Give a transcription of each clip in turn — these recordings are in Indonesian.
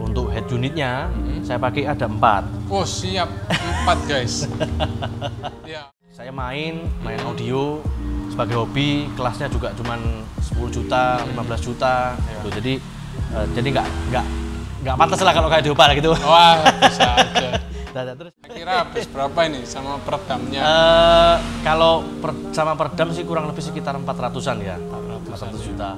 untuk head unitnya saya pakai ada 4. Oh siap, 4 guys. Ya. Saya main audio sebagai hobi, kelasnya juga cuman 10 juta, 15 juta. Gitu. Jadi nggak pantas lah kalau kayak diopal gitu. Wah, bisa aja. Terus Kira habis berapa ini sama peredamnya? kalau sama peredam sih kurang lebih sekitar 400-an ya. 400 juta.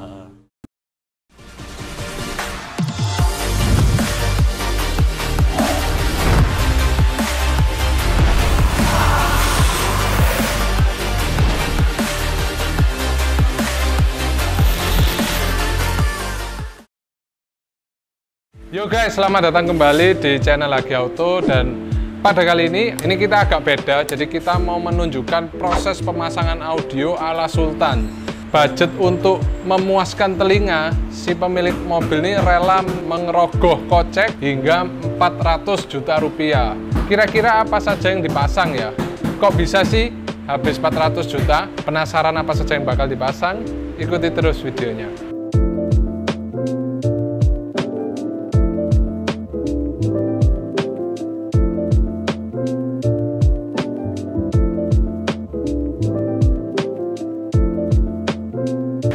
Yo guys, selamat datang kembali di channel Lagi Auto. Dan pada kali ini kita agak beda. Jadi kita mau menunjukkan proses pemasangan audio ala Sultan. Budget untuk memuaskan telinga, si pemilik mobil ini rela mengerogoh kocek hingga 400 juta rupiah. Kira-kira apa saja yang dipasang ya? Kok bisa sih habis 400 juta? Penasaran apa saja yang bakal dipasang? Ikuti terus videonya.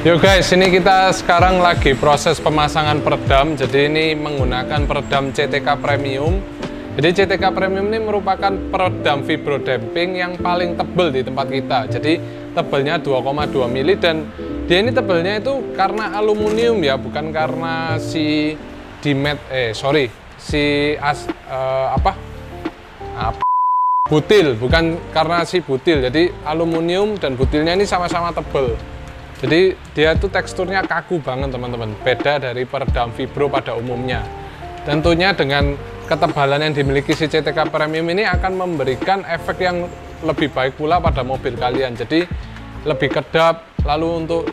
Yo guys, ini kita sekarang lagi proses pemasangan peredam. Jadi ini menggunakan peredam CTK Premium. Jadi CTK Premium ini merupakan peredam vibro damping yang paling tebal di tempat kita. Jadi tebalnya 2,2 mili dan dia ini tebalnya itu karena aluminium ya, bukan karena si butil, bukan karena si butil. Jadi aluminium dan butilnya ini sama-sama tebal. Jadi dia itu teksturnya kaku banget teman-teman, beda dari peredam vibro pada umumnya. Tentunya dengan ketebalan yang dimiliki si CTK Premium ini akan memberikan efek yang lebih baik pula pada mobil kalian. Jadi lebih kedap, lalu untuk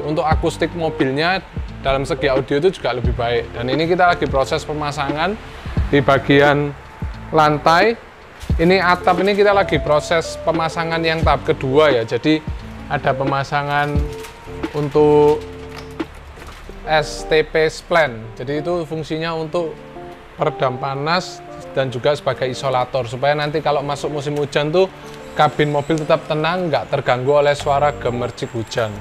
untuk akustik mobilnya dalam segi audio itu juga lebih baik. Dan ini kita lagi proses pemasangan di bagian lantai. Ini atap ini kita lagi proses pemasangan yang tahap kedua ya. Jadi ada pemasangan untuk STP splen. Jadi itu fungsinya untuk peredam panas dan juga sebagai isolator supaya nanti kalau masuk musim hujan tuh kabin mobil tetap tenang, nggak terganggu oleh suara gemercik hujan.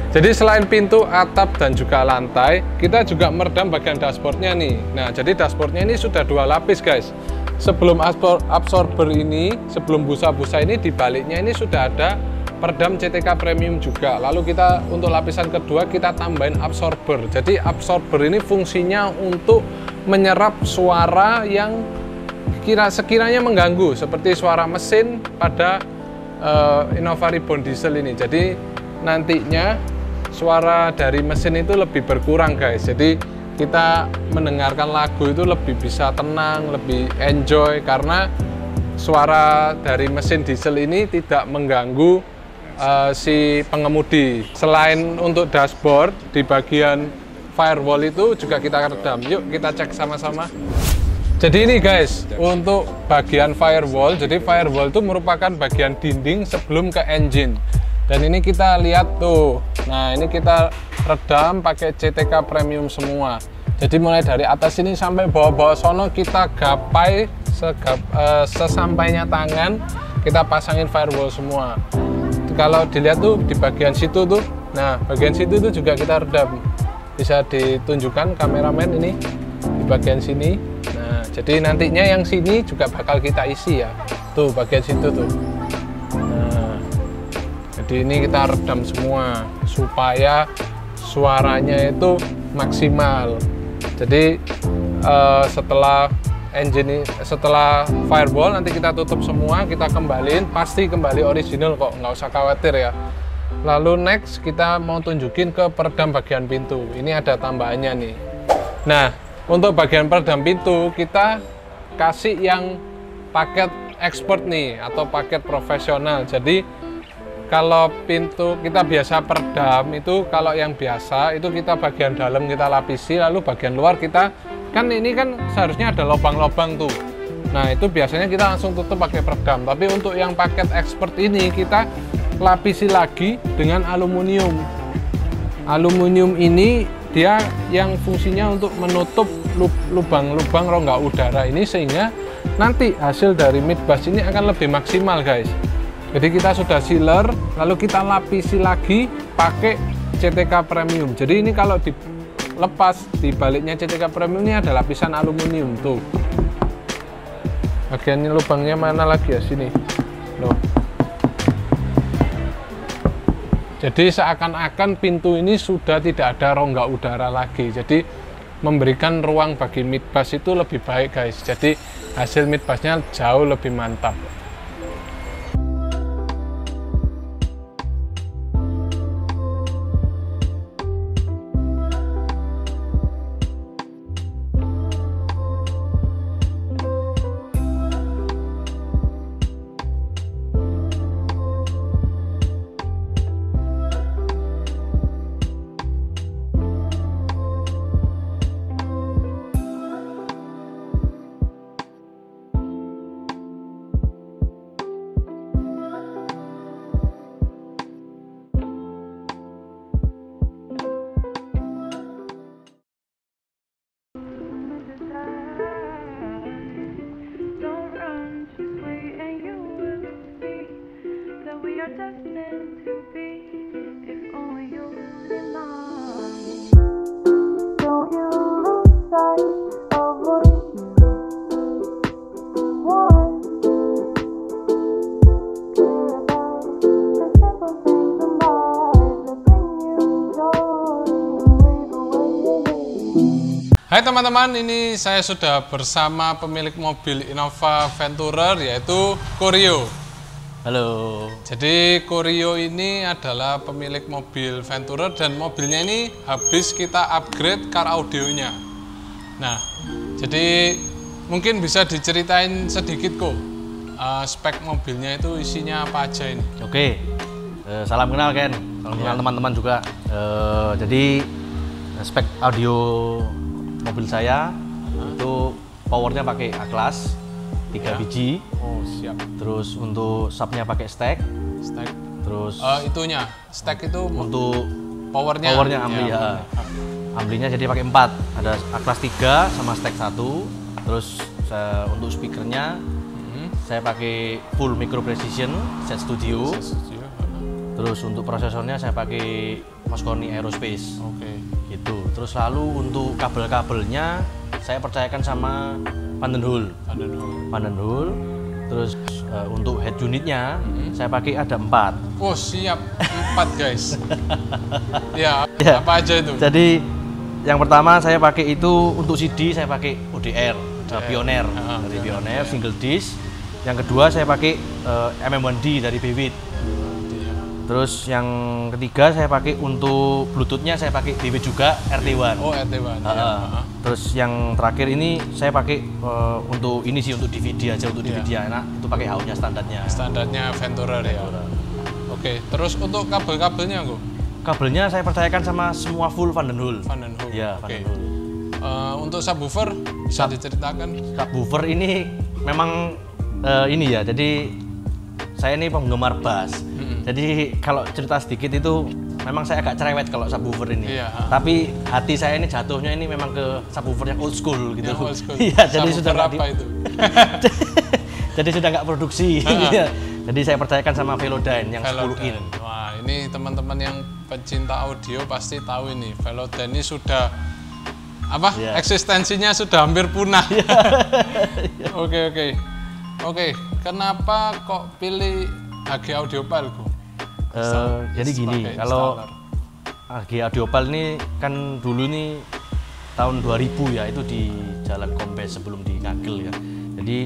Jadi selain pintu, atap, dan juga lantai, kita juga meredam bagian dashboardnya nih. Nah, jadi dashboardnya ini sudah 2 lapis guys. Sebelum absorber ini, sebelum busa-busa ini, di baliknya ini sudah ada peredam CTK Premium juga. Lalu kita untuk lapisan kedua kita tambahin absorber. Jadi absorber ini fungsinya untuk menyerap suara yang sekiranya mengganggu, seperti suara mesin pada Innova Reborn Diesel ini. Jadi nantinya suara dari mesin itu lebih berkurang guys. Jadi kita mendengarkan lagu itu lebih bisa tenang, lebih enjoy karena suara dari mesin diesel ini tidak mengganggu si pengemudi. Selain untuk dashboard, di bagian firewall itu juga kita redam. Yuk kita cek sama-sama. Jadi ini guys, untuk bagian firewall, jadi firewall itu merupakan bagian dinding sebelum ke engine. Dan ini kita lihat tuh, nah ini kita redam pakai CTK Premium semua. Jadi mulai dari atas ini sampai bawah-bawah sono kita gapai sesampainya tangan, kita pasangin firewall semua. Kalau dilihat tuh di bagian situ tuh, nah bagian situ tuh juga kita redam. Bisa ditunjukkan kameramen ini di bagian sini. Nah jadi nantinya yang sini juga bakal kita isi ya, tuh bagian situ tuh. Jadi ini kita redam semua supaya suaranya itu maksimal. Jadi setelah firewall nanti kita tutup semua, kita kembaliin, pasti kembali original kok, nggak usah khawatir ya. Lalu next kita mau tunjukin ke peredam bagian pintu. Ini ada tambahannya nih. Nah untuk bagian peredam pintu kita kasih yang paket expert nih atau paket profesional. Jadi kalau pintu kita biasa peredam itu, kalau yang biasa itu kita bagian dalam kita lapisi, lalu bagian luar kita, kan ini kan seharusnya ada lubang-lubang tuh. Nah itu biasanya kita langsung tutup pakai peredam. Tapi untuk yang paket expert ini kita lapisi lagi dengan aluminium. Aluminium ini dia yang fungsinya untuk menutup lubang-lubang rongga udara ini, sehingga nanti hasil dari midbus ini akan lebih maksimal guys. Jadi kita sudah sealer, lalu kita lapisi lagi pakai CTK Premium. Jadi ini kalau dilepas di baliknya CTK Premium ini ada lapisan aluminium tuh. Bagian ini lubangnya mana lagi ya, sini loh. Jadi seakan-akan pintu ini sudah tidak ada rongga udara lagi. Jadi memberikan ruang bagi midbus itu lebih baik guys. Jadi hasil midbusnya jauh lebih mantap. Hai teman-teman, ini saya sudah bersama pemilik mobil Innova Venturer yaitu Korio. Halo. Jadi Korio ini adalah pemilik mobil Venturer dan mobilnya ini habis kita upgrade car audionya. Nah, jadi mungkin bisa diceritain sedikit kok spek mobilnya itu isinya apa aja ini. Oke, salam kenal Ken, salam kenal teman-teman juga. Jadi spek audio mobil saya itu powernya pakai A-Class 3 biji. Oh siap. Terus untuk subnya pakai stack. Terus itunya stack itu untuk powernya ampli ya. Amplinya jadi pakai 4. Ada A-Class 3 sama stack 1. Terus untuk speakernya saya pakai full micro precision set studio. Terus untuk prosesornya saya pakai Mosconi Aerospace. Oke. Gitu. Terus lalu untuk kabel-kabelnya saya percayakan sama Vandenhoel. Terus untuk head unitnya saya pakai ada 4. Oh siap, 4 guys. Ya, apa aja itu? Jadi yang pertama saya pakai itu untuk CD saya pakai ODR, Pioneer dari Pioneer single disc. Yang kedua saya pakai MM1D dari Bewit. Terus yang ketiga saya pakai untuk Bluetoothnya saya pakai Bewit juga RT1. Oh RT1. Terus yang terakhir ini saya pakai untuk ini sih untuk DVD aja, untuk DVD enak itu pakai HU-nya standarnya. Standarnya Venturer ya. Oke, terus untuk kabel-kabelnya kok? Kabelnya saya percayakan sama semua full Vandenhoel. Ya, Vandenhoel. Untuk subwoofer bisa diceritakan? Subwoofer ini memang ini ya, jadi saya ini penggemar bass. Jadi kalau cerita sedikit itu memang saya agak cerewet kalau subwoofer ini. Tapi hati saya ini jatuhnya ini memang ke subwoofer yang old school gitu. Iya, jadi sudah apa itu? Jadi sudah nggak produksi. Jadi saya percayakan sama Velodyne yang 10 in. Wah, ini teman-teman yang pecinta audio pasti tahu ini. Velodyne ini sudah apa? Eksistensinya sudah hampir punah. Oke. Kenapa kok pilih AG Audiopal, Bu? Jadi gini, kalau AG Audiopal ini kan dulu ini tahun 2000 ya, itu di Jalan Kompes sebelum di Ngagel ya. Jadi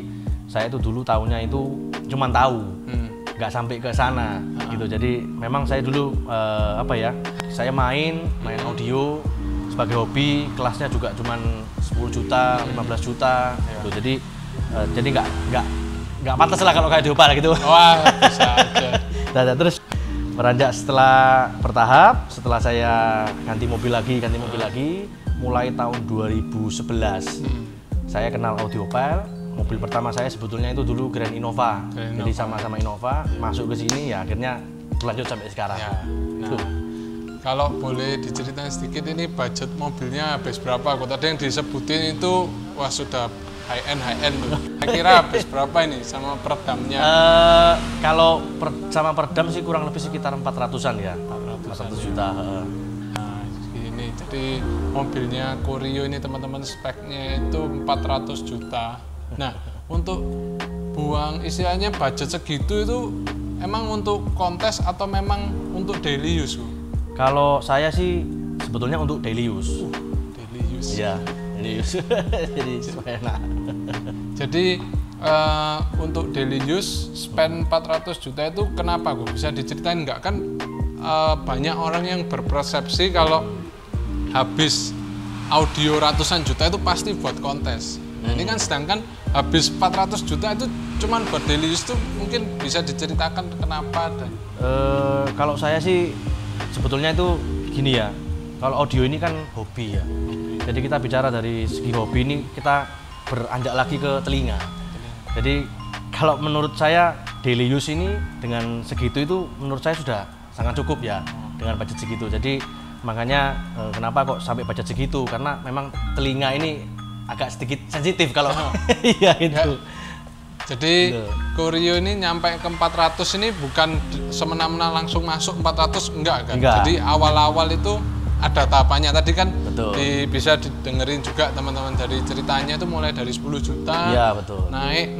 saya itu dulu tahunya itu cuman tahu, nggak sampai ke sana gitu. Jadi memang saya dulu saya main audio sebagai hobi, kelasnya juga cuman 10 juta, 15 juta gitu. Jadi nggak pantas lah kalau kayak Audiopal gitu. Wah, bisa aja. Terus Beranjak setelah bertahap, setelah saya ganti mobil lagi, mulai tahun 2011 saya kenal Audiopile. Mobil pertama saya sebetulnya itu dulu Grand Innova. Jadi sama-sama Innova, masuk ke sini ya akhirnya berlanjut sampai sekarang. Ya. Nah, kalau boleh diceritain sedikit ini budget mobilnya habis berapa? Kok tadi yang disebutin itu wah sudah high end loh. Kira habis berapa ini sama peredamnya? Kalau sama peredam sih kurang lebih sekitar 400-an ya. 400 juta. Nah, ini jadi mobilnya Corio ini teman-teman speknya itu 400 juta. Nah, untuk buang istilahnya budget segitu itu emang untuk kontes atau memang untuk daily use? Kalau saya sih sebetulnya untuk daily use. Daily use. Iya, daily use. Jadi supaya enak. Jadi untuk daily use spend 400 juta itu kenapa gue bisa diceritain nggak? Kan banyak orang yang berpersepsi kalau habis audio ratusan juta itu pasti buat kontes. Nah, ini kan sedangkan habis 400 juta itu cuman buat daily use tuh mungkin bisa diceritakan kenapa dan kalau saya sih sebetulnya itu gini ya. Kalau audio ini kan hobi ya. Jadi kita bicara dari segi hobi ini kita beranjak lagi ke telinga. Jadi kalau menurut saya daily use ini dengan segitu itu menurut saya sudah sangat cukup ya dengan budget segitu. Jadi makanya kenapa kok sampai budget segitu, karena memang telinga ini agak sedikit sensitif kalau iya itu. Jadi Corio ini nyampe ke 400 ini bukan semena-mena langsung masuk 400 enggak kan? Enggak. Jadi awal-awal itu ada tahapannya tadi kan. Betul. Bisa didengerin juga teman-teman dari ceritanya itu mulai dari 10 juta. Iya, betul. Naik.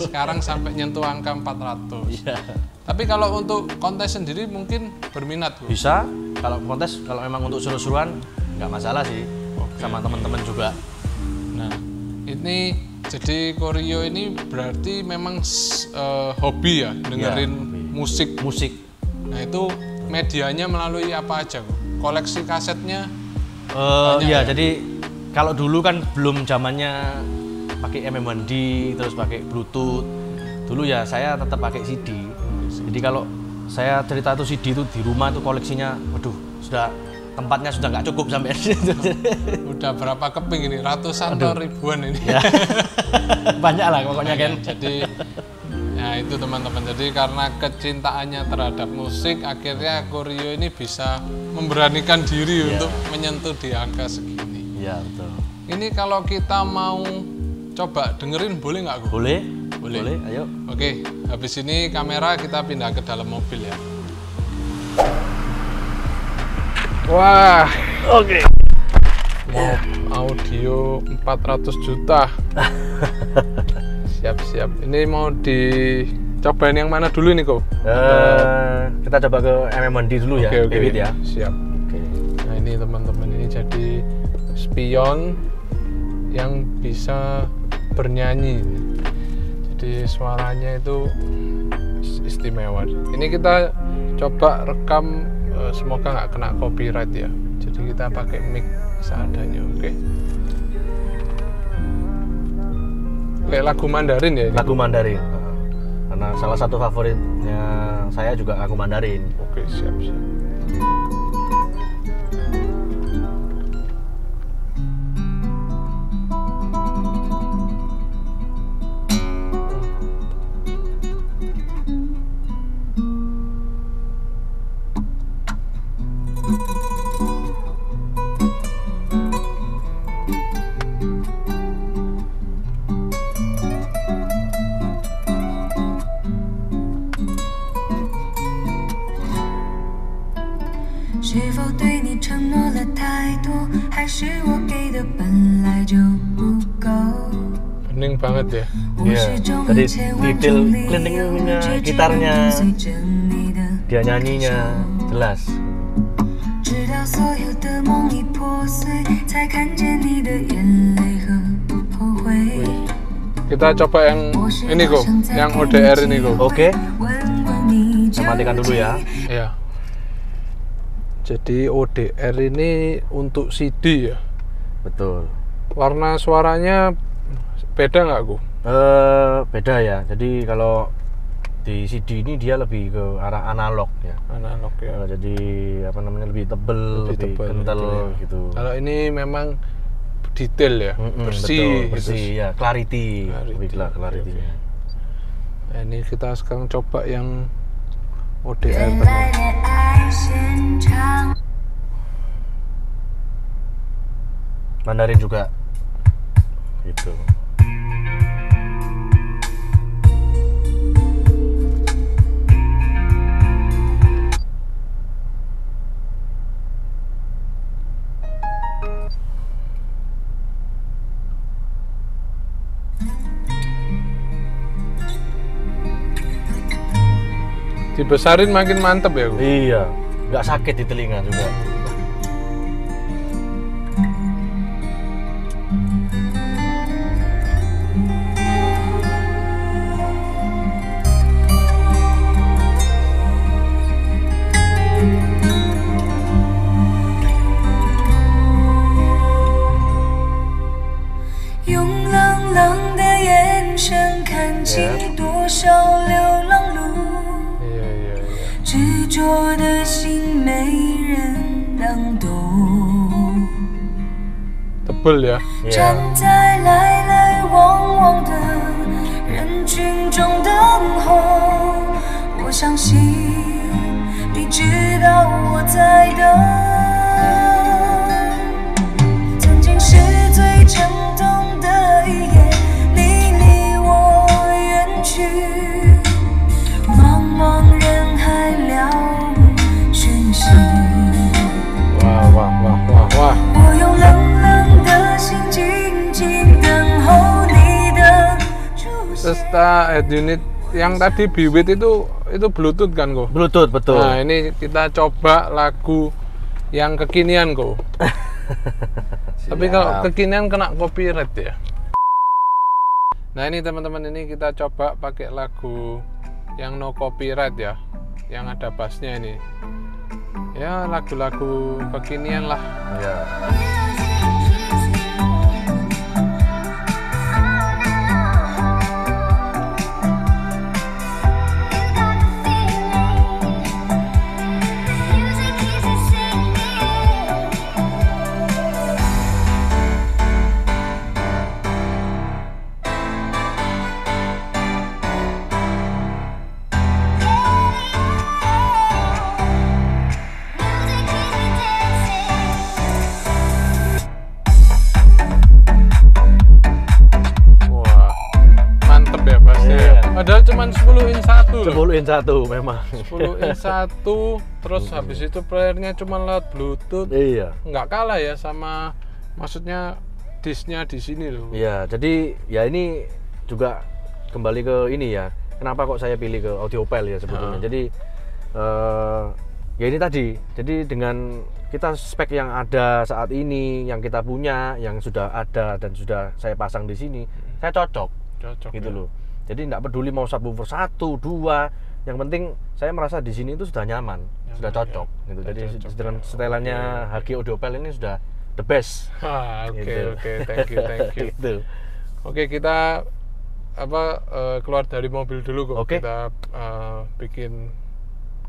Sekarang sampai nyentuh angka 400. Iya. Tapi kalau untuk kontes sendiri mungkin berminat, Bu? Bisa. Kalau kontes kalau memang untuk seru-seruan nggak masalah sih. Sama teman-teman juga. Nah, ini jadi Corio ini berarti memang hobi ya dengerin musik. Nah, itu medianya melalui apa aja, Bu? Koleksi kasetnya? Ya, jadi kalau dulu kan belum zamannya pakai MM1D terus pakai Bluetooth. Dulu ya saya tetap pakai CD. Jadi kalau saya cerita tuh CD itu di rumah tuh koleksinya, waduh, tempatnya sudah nggak cukup sampai udah berapa keping ini? Ratusan atau ribuan ini? Ya. Banyak lah pokoknya kan. Jadi ya itu teman-teman. Jadi karena kecintaannya terhadap musik, akhirnya Corio ini bisa memberanikan diri untuk menyentuh di angka segini. Iya, betul. Ini kalau kita mau coba dengerin boleh nggak, Gu? Boleh, ayo. Oke, habis ini kamera kita pindah ke dalam mobil ya. Wah, oke. Audio 400 juta. Siap. Ini mau dicobain yang mana dulu nih, Ko? Kita coba ke MM1D dulu ya. Oke. Ya. Siap. Oke. Nah, ini teman-teman, ini jadi spion yang bisa bernyanyi. Jadi suaranya itu istimewa. Ini kita coba rekam, semoga nggak kena copyright ya. Jadi kita pakai mic seadanya, oke. Kayak lagu Mandarin ya ini? Lagu Mandarin. Karena salah satu favoritnya saya juga lagu Mandarin. Oke, siap. Bening banget ya. Iya. Jadi detail cleaningnya, gitarnya, dia nyanyinya jelas. Kita coba yang ini, Ko, yang ODR ini, Ko. Oke. Saya matikan dulu ya. Iya. Jadi ODR ini untuk CD ya? Betul. Warna suaranya beda nggak, Gu? Beda ya. Jadi kalau Di CD ini dia lebih ke arah analog ya. Analog ya. Jadi apa namanya lebih tebel, lebih kental gitu. Kalau ini memang detail ya, bersih, betul, bersih ya, clarity. Lebih clarity-nya. Nah, ini kita sekarang coba yang ODR. Mandarin juga gitu. Dibesarin makin mantep ya. Iya, nggak sakit di telinga juga. Tebel ya. Wah. Terus head unit yang tadi Biwit itu Bluetooth kan kok? Bluetooth, betul. Nah ini kita coba lagu yang kekinian kok. Tapi kalau kekinian kena copyright ya. Nah ini teman-teman, ini kita coba pakai lagu yang no copyright ya, yang ada bassnya ini. Ya lagu-lagu kekinian lah. Ya. Padahal cuma 10 in 1 loh. 10 in 1 memang. 10 in 1 terus habis itu playernya cuma lewat Bluetooth. Iya. Nggak kalah ya sama, maksudnya disknya di sini loh. Iya, jadi ya ini juga kembali ke ini ya. Kenapa kok saya pilih ke Audiopile ya sebetulnya. Jadi ya ini tadi. Jadi dengan kita spek yang ada saat ini, yang kita punya, yang sudah ada dan sudah saya pasang di sini, saya cocok gitu ya. loh. Jadi tidak peduli mau subwoofer 1, 2, yang penting saya merasa di sini itu sudah nyaman, sudah cocok ya. Gitu. Jadi dengan setelannya HG Audiopile ini sudah the best. Oke, thank you. Gitu. Oke, kita keluar dari mobil dulu kok. Oke. Kita bikin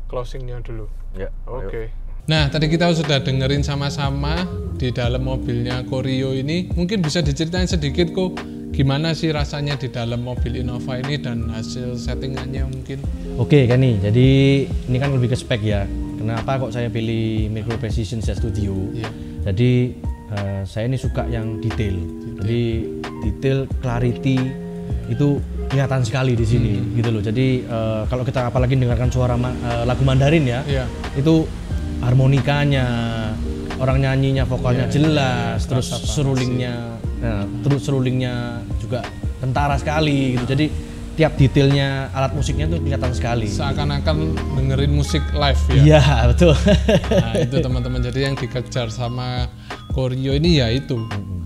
closingnya dulu. Ya. Oke. Nah, tadi kita sudah dengerin sama-sama di dalam mobilnya Korio ini. Mungkin bisa diceritain sedikit kok gimana sih rasanya di dalam mobil Innova ini dan hasil settingannya mungkin. Oke kan nih, jadi ini kan lebih ke spek ya. Kenapa kok saya pilih Micro Precision Z Studio? Yeah. Jadi saya ini suka yang detail. Jadi detail, clarity itu kelihatan sekali di sini gitu loh. Jadi kalau kita apalagi dengarkan suara lagu Mandarin ya, itu harmonikanya, orang nyanyinya, vokalnya jelas, terus serulingnya, terus serulingnya juga kentara sekali gitu. Jadi tiap detailnya alat musiknya tuh kelihatan sekali. Seakan-akan dengerin musik live ya. Iya betul. Nah itu teman-teman, jadi yang dikejar sama Korio ini ya itu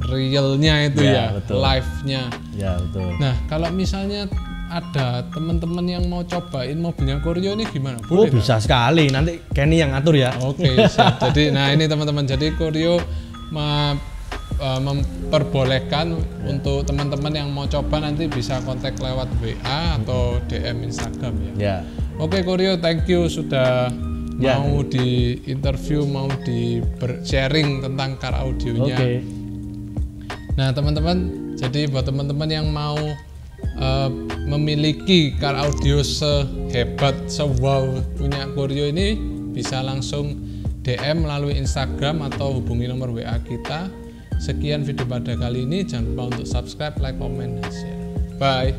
realnya itu ya, live-nya. Ya betul. Nah kalau misalnya ada teman-teman yang mau cobain mobilnya Korio ini gimana? Boleh bisa sekali, nanti Kenny yang atur ya. Oke, siap. Jadi nah ini teman-teman, jadi Korio memperbolehkan untuk teman-teman yang mau coba nanti bisa kontak lewat WA atau DM Instagram ya. Oke Koryo, thank you sudah mau di interview, mau di sharing tentang car audionya. Nah teman-teman, jadi buat teman-teman yang mau memiliki car audio sehebat, sewow punya Koryo ini, bisa langsung DM melalui Instagram atau hubungi nomor WA kita. Sekian video pada kali ini, jangan lupa untuk subscribe, like, comment, dan share. Bye.